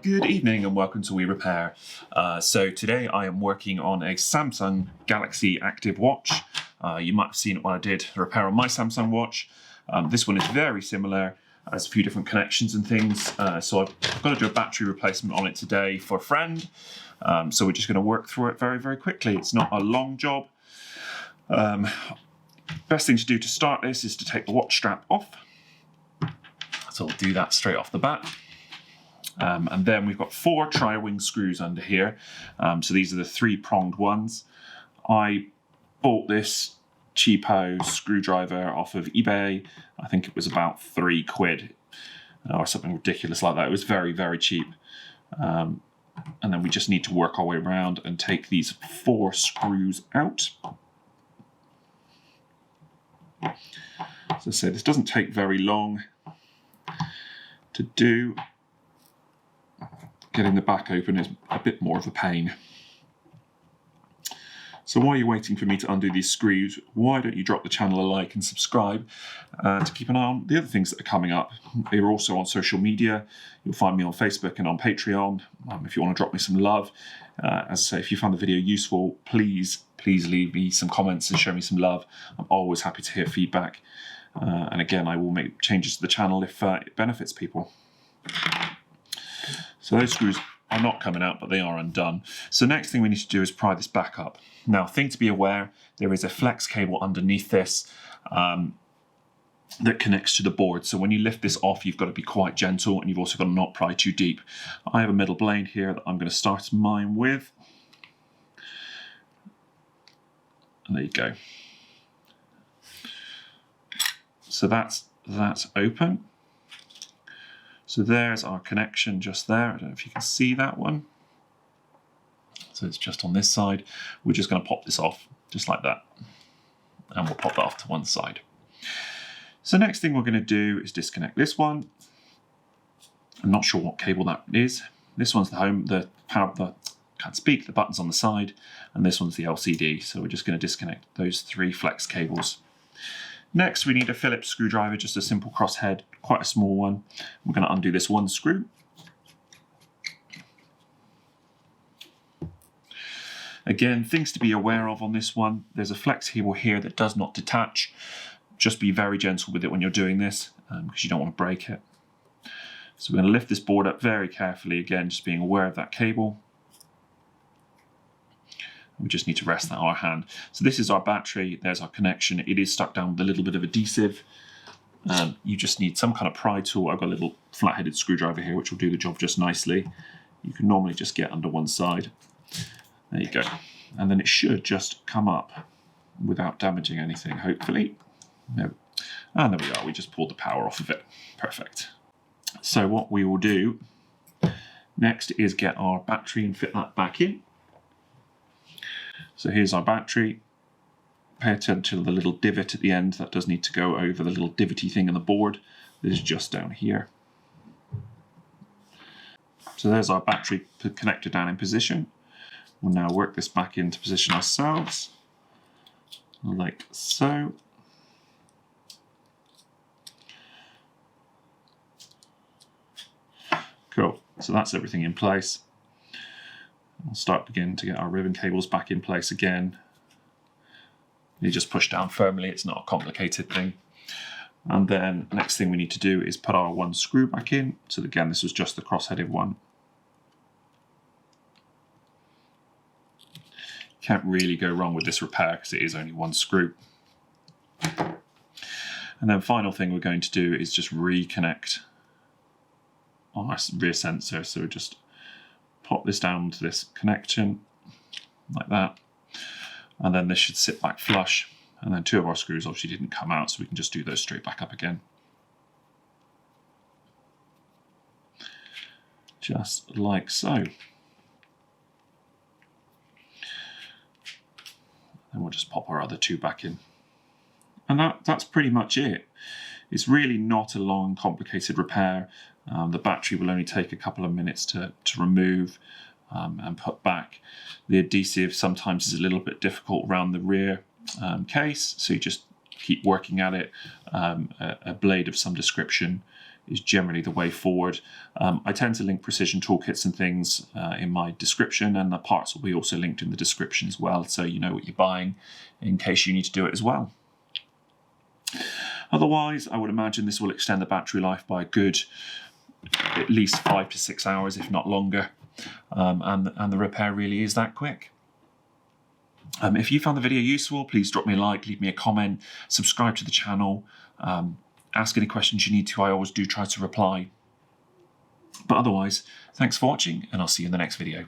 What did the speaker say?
Good evening and welcome to We Repair. So today I am working on a Samsung Galaxy Active watch. You might have seen it when I did a repair on my Samsung watch. This one is very similar. Has a few different connections and things. So I've got to do a battery replacement on it today for a friend. So we're just going to work through it very, very quickly. It's not a long job. Best thing to do to start this is to take the watch strap off. So we'll do that straight off the bat. And then we've got 4 tri-wing screws under here. So these are the 3-pronged ones. I bought this cheapo screwdriver off of eBay. I think it was about £3 or something ridiculous like that. It was very, very cheap. And then we just need to work our way around and take these 4 screws out. As I say, this doesn't take very long to do. Getting the back open is a bit more of a pain. So while you're waiting for me to undo these screws, why don't you drop the channel a like and subscribe to keep an eye on the other things that are coming up. We're also on social media. You'll find me on Facebook and on Patreon if you want to drop me some love. As I say, if you found the video useful, please leave me some comments and show me some love. I'm always happy to hear feedback. And again, I will make changes to the channel if it benefits people. So those screws are not coming out, but they are undone. So next thing we need to do is pry this back up. Now, thing to be aware, there is a flex cable underneath this that connects to the board. So when you lift this off, you've got to be quite gentle, and you've also got to not pry too deep. I have a middle blade here that I'm going to start mine with. And there you go. So that's open. So there's our connection just there. I don't know if you can see that one. So it's just on this side. We're just going to pop this off just like that. And we'll pop that off to one side. So next thing we're going to do is disconnect this one. I'm not sure what cable that is. This one's the power, the button's on the side, and this one's the LCD. So we're just going to disconnect those 3 flex cables. Next, we need a Phillips screwdriver, just a simple crosshead, quite a small one. We're going to undo this 1 screw. Again, things to be aware of on this one. There's a flex cable here that does not detach. Just be very gentle with it when you're doing this, because you don't want to break it. So we're going to lift this board up very carefully, again, just being aware of that cable. We just need to rest that on our hand. So this is our battery, there's our connection. It is stuck down with a little bit of adhesive. You just need some kind of pry tool. I've got a little flat-headed screwdriver here, which will do the job just nicely. You can normally just get under one side. There you go. And then it should just come up without damaging anything, hopefully. No. And there we are, we just pulled the power off of it. Perfect. So what we will do next is get our battery and fit that back in. So here's our battery. Pay attention to the little divot at the end. That does need to go over the little divoty thing in the board. This is just down here. So there's our battery connector down in position. We'll now work this back into position ourselves, like so. Cool, so that's everything in place. We'll start again to get our ribbon cables back in place again. You just push down firmly, it's not a complicated thing. And then next thing we need to do is put our 1 screw back in. So again, this was just the cross-headed one. Can't really go wrong with this repair because it is only 1 screw. And then final thing we're going to do is just reconnect our rear sensor. So just pop this down to this connection like that, and then this should sit back flush, and then 2 of our screws obviously didn't come out, so we can just do those straight back up again, just like so. Then we'll just pop our other 2 back in, and that's pretty much it. It's really not a long, complicated repair. The battery will only take a couple of minutes to remove and put back. The adhesive sometimes is a little bit difficult around the rear case, so you just keep working at it. A blade of some description is generally the way forward. I tend to link precision toolkits and things in my description, and the parts will be also linked in the description as well, so you know what you're buying in case you need to do it as well. Otherwise, I would imagine this will extend the battery life by a good at least 5 to 6 hours, if not longer, and the repair really is that quick. If you found the video useful, please drop me a like, leave me a comment, subscribe to the channel, ask any questions you need to. I always do try to reply. But otherwise, thanks for watching, and I'll see you in the next video.